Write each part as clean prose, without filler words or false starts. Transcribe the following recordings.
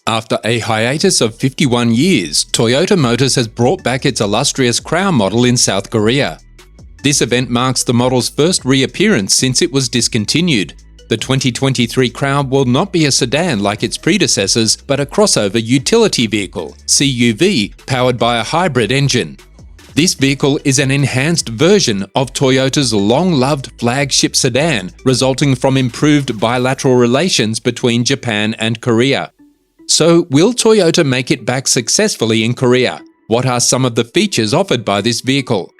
After a hiatus of 51 years, Toyota Motors has brought back its illustrious Crown model in South Korea. This event marks the model's first reappearance since it was discontinued. The 2023 Crown will not be a sedan like its predecessors, but a crossover utility vehicle, CUV, powered by a hybrid engine. This vehicle is an enhanced version of Toyota's long-loved flagship sedan, resulting from improved bilateral relations between Japan and Korea. So, will Toyota make it back successfully in Korea? What are some of the features offered by this vehicle?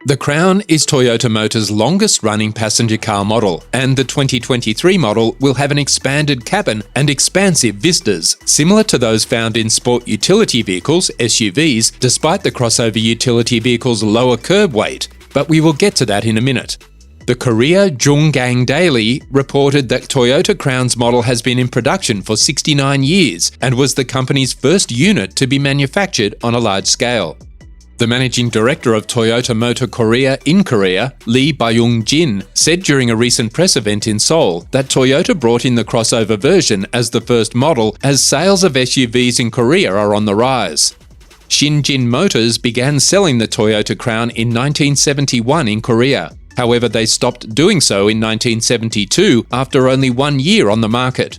The Crown is Toyota Motors' longest-running passenger car model, and the 2023 model will have an expanded cabin and expansive vistas, similar to those found in sport utility vehicles, SUVs, despite the crossover utility vehicle's lower curb weight, but we will get to that in a minute. The Korea Junggang Daily reported that Toyota Crown's model has been in production for 69 years and was the company's first unit to be manufactured on a large scale. The managing director of Toyota Motor Korea in Korea, Lee Byung-jin, said during a recent press event in Seoul that Toyota brought in the crossover version as the first model as sales of SUVs in Korea are on the rise. Shinjin Motors began selling the Toyota Crown in 1971 in Korea. However, they stopped doing so in 1972 after only 1 year on the market.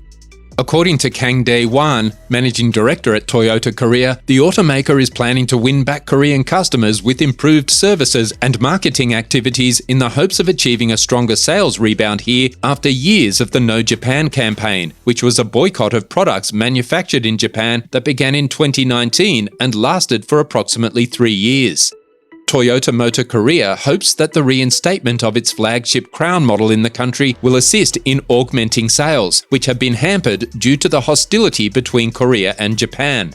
According to Kang Dae-wan, managing director at Toyota Korea, the automaker is planning to win back Korean customers with improved services and marketing activities in the hopes of achieving a stronger sales rebound here after years of the No Japan campaign, which was a boycott of products manufactured in Japan that began in 2019 and lasted for approximately 3 years. Toyota Motor Korea hopes that the reinstatement of its flagship Crown model in the country will assist in augmenting sales, which have been hampered due to the hostility between Korea and Japan.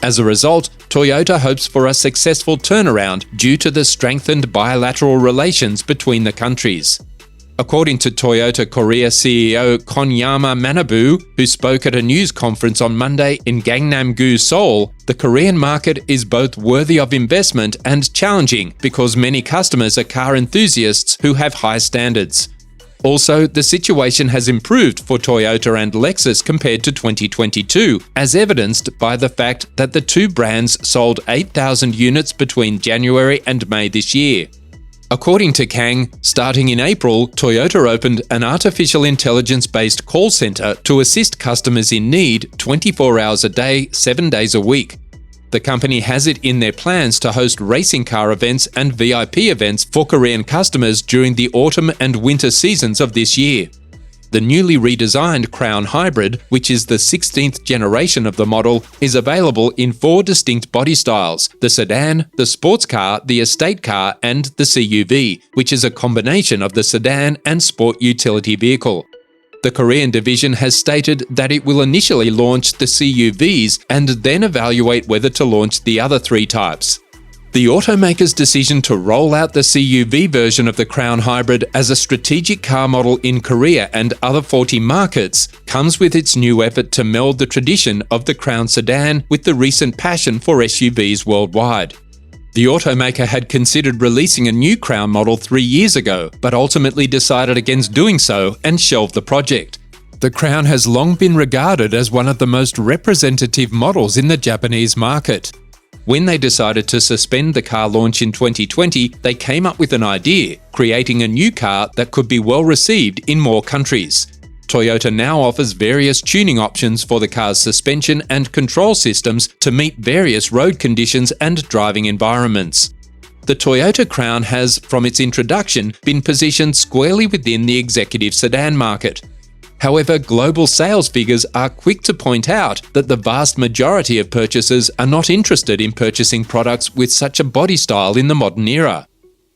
As a result, Toyota hopes for a successful turnaround due to the strengthened bilateral relations between the countries. According to Toyota Korea CEO Konyama Manabu, who spoke at a news conference on Monday in Gangnam-gu, Seoul, the Korean market is both worthy of investment and challenging because many customers are car enthusiasts who have high standards. Also, the situation has improved for Toyota and Lexus compared to 2022, as evidenced by the fact that the two brands sold 8,000 units between January and May this year. According to Kang, starting in April, Toyota opened an artificial intelligence-based call center to assist customers in need 24 hours a day, 7 days a week. The company has it in their plans to host racing car events and VIP events for Korean customers during the autumn and winter seasons of this year. The newly redesigned Crown Hybrid, which is the 16th generation of the model, is available in 4 distinct body styles: the sedan, the sports car, the estate car, and the CUV, which is a combination of the sedan and sport utility vehicle. The Korean division has stated that it will initially launch the CUVs and then evaluate whether to launch the other 3 types. The automaker's decision to roll out the CUV version of the Crown Hybrid as a strategic car model in Korea and other 40 markets comes with its new effort to meld the tradition of the Crown sedan with the recent passion for SUVs worldwide. The automaker had considered releasing a new Crown model 3 years ago, but ultimately decided against doing so and shelved the project. The Crown has long been regarded as one of the most representative models in the Japanese market. When they decided to suspend the car launch in 2020, they came up with an idea, creating a new car that could be well received in more countries. Toyota now offers various tuning options for the car's suspension and control systems to meet various road conditions and driving environments. The Toyota Crown has, from its introduction, been positioned squarely within the executive sedan market. However, global sales figures are quick to point out that the vast majority of purchasers are not interested in purchasing products with such a body style in the modern era.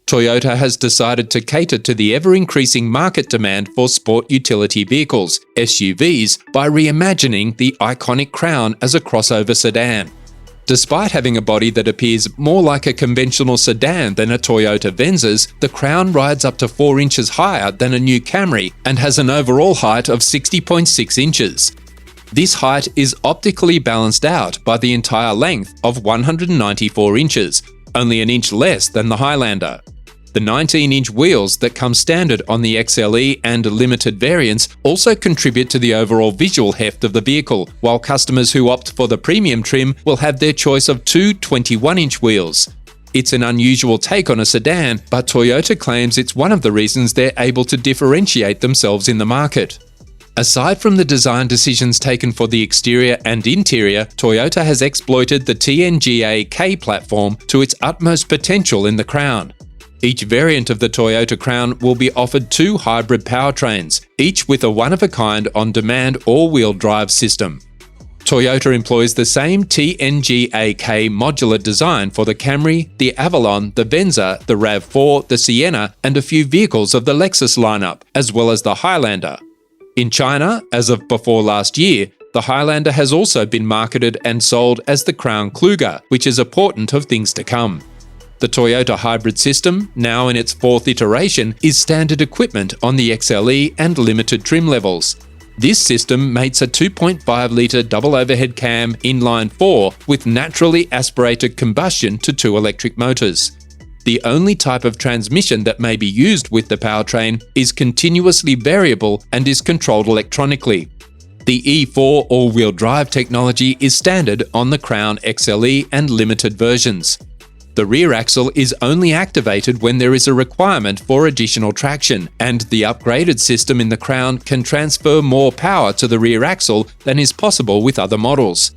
Toyota has decided to cater to the ever-increasing market demand for sport utility vehicles, SUVs, by reimagining the iconic Crown as a crossover sedan. Despite having a body that appears more like a conventional sedan than a Toyota Venza's, the Crown rides up to 4 inches higher than a new Camry and has an overall height of 60.6 inches. This height is optically balanced out by the entire length of 194 inches, only an inch less than the Highlander. The 19-inch wheels that come standard on the XLE and Limited variants also contribute to the overall visual heft of the vehicle, while customers who opt for the premium trim will have their choice of two 21-inch wheels. It's an unusual take on a sedan, but Toyota claims it's one of the reasons they're able to differentiate themselves in the market. Aside from the design decisions taken for the exterior and interior, Toyota has exploited the TNGA-K platform to its utmost potential in the Crown. Each variant of the Toyota Crown will be offered two hybrid powertrains, each with a one-of-a-kind on-demand all-wheel drive system. Toyota employs the same TNGA-K modular design for the Camry, the Avalon, the Venza, the RAV4, the Sienna, and a few vehicles of the Lexus lineup, as well as the Highlander. In China, as of before last year, the Highlander has also been marketed and sold as the Crown Kluger, which is a portent of things to come. The Toyota hybrid system, now in its fourth iteration, is standard equipment on the XLE and Limited trim levels. This system mates a 2.5-litre double overhead cam inline-4 with naturally aspirated combustion to two electric motors. The only type of transmission that may be used with the powertrain is continuously variable and is controlled electronically. The E4 all-wheel drive technology is standard on the Crown XLE and Limited versions. The rear axle is only activated when there is a requirement for additional traction, and the upgraded system in the Crown can transfer more power to the rear axle than is possible with other models.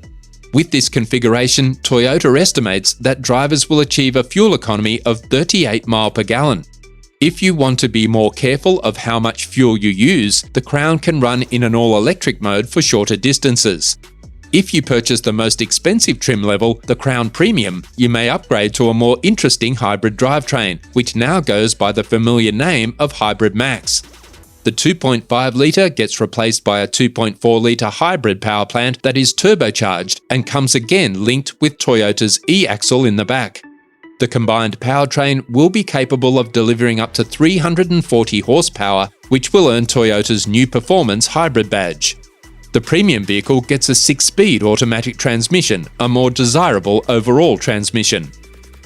With this configuration, Toyota estimates that drivers will achieve a fuel economy of 38 miles per gallon. If you want to be more careful of how much fuel you use, the Crown can run in an all-electric mode for shorter distances. If you purchase the most expensive trim level, the Crown Premium, you may upgrade to a more interesting hybrid drivetrain, which now goes by the familiar name of Hybrid Max. The 2.5-litre gets replaced by a 2.4-litre hybrid power plant that is turbocharged and comes again linked with Toyota's e-axle in the back. The combined powertrain will be capable of delivering up to 340 horsepower, which will earn Toyota's new Performance Hybrid badge. The premium vehicle gets a 6-speed automatic transmission, a more desirable overall transmission.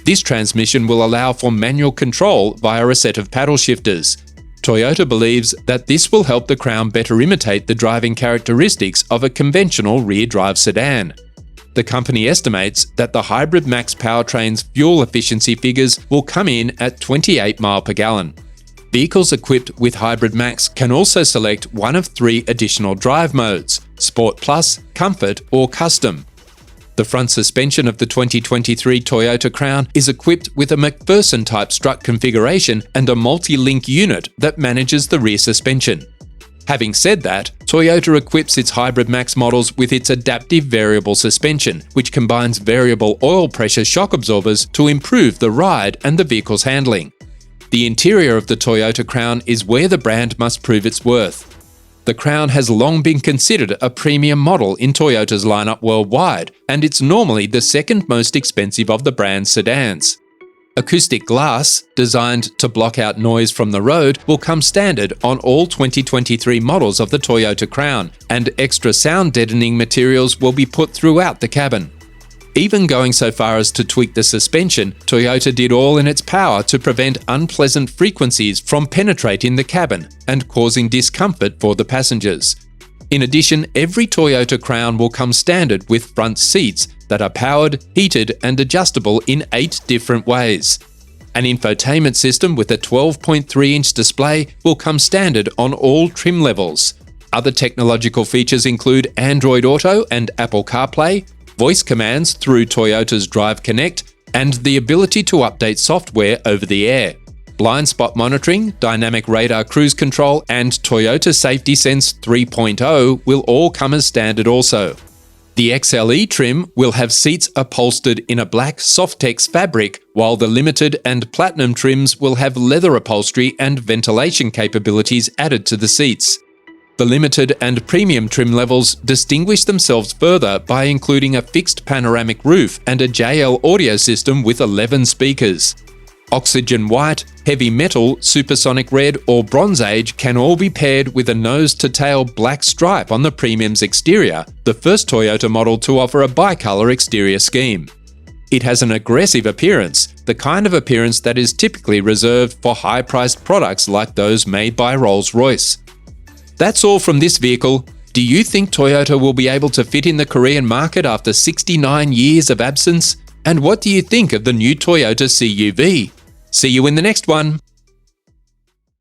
This transmission will allow for manual control via a set of paddle shifters. Toyota believes that this will help the Crown better imitate the driving characteristics of a conventional rear-drive sedan. The company estimates that the Hybrid Max powertrain's fuel efficiency figures will come in at 28 miles per gallon. Vehicles equipped with Hybrid Max can also select one of three additional drive modes: Sport Plus, Comfort, or Custom. The front suspension of the 2023 Toyota Crown is equipped with a McPherson-type strut configuration and a multi-link unit that manages the rear suspension. Having said that, Toyota equips its Hybrid Max models with its adaptive variable suspension, which combines variable oil pressure shock absorbers to improve the ride and the vehicle's handling. The interior of the Toyota Crown is where the brand must prove its worth. The Crown has long been considered a premium model in Toyota's lineup worldwide, and it's normally the second most expensive of the brand's sedans. Acoustic glass, designed to block out noise from the road, will come standard on all 2023 models of the Toyota Crown, and extra sound deadening materials will be put throughout the cabin. Even going so far as to tweak the suspension, Toyota did all in its power to prevent unpleasant frequencies from penetrating the cabin and causing discomfort for the passengers. In addition, every Toyota Crown will come standard with front seats that are powered, heated, and adjustable in 8 different ways. An infotainment system with a 12.3-inch display will come standard on all trim levels. Other technological features include Android Auto and Apple CarPlay, voice commands through Toyota's Drive Connect, and the ability to update software over the air. Blind spot monitoring, dynamic radar cruise control, and Toyota Safety Sense 3.0 will all come as standard also. The XLE trim will have seats upholstered in a black Softex fabric, while the Limited and Platinum trims will have leather upholstery and ventilation capabilities added to the seats. The Limited and Premium trim levels distinguish themselves further by including a fixed panoramic roof and a JL audio system with 11 speakers. Oxygen White, Heavy Metal, Supersonic Red, or Bronze Age can all be paired with a nose-to-tail black stripe on the Premium's exterior, the first Toyota model to offer a bicolor exterior scheme. It has an aggressive appearance. the kind of appearance that is typically reserved for high-priced products like those made by Rolls-Royce. That's all from this vehicle. Do you think Toyota will be able to fit in the Korean market after 69 years of absence? And what do you think of the new Toyota CUV? See you in the next one.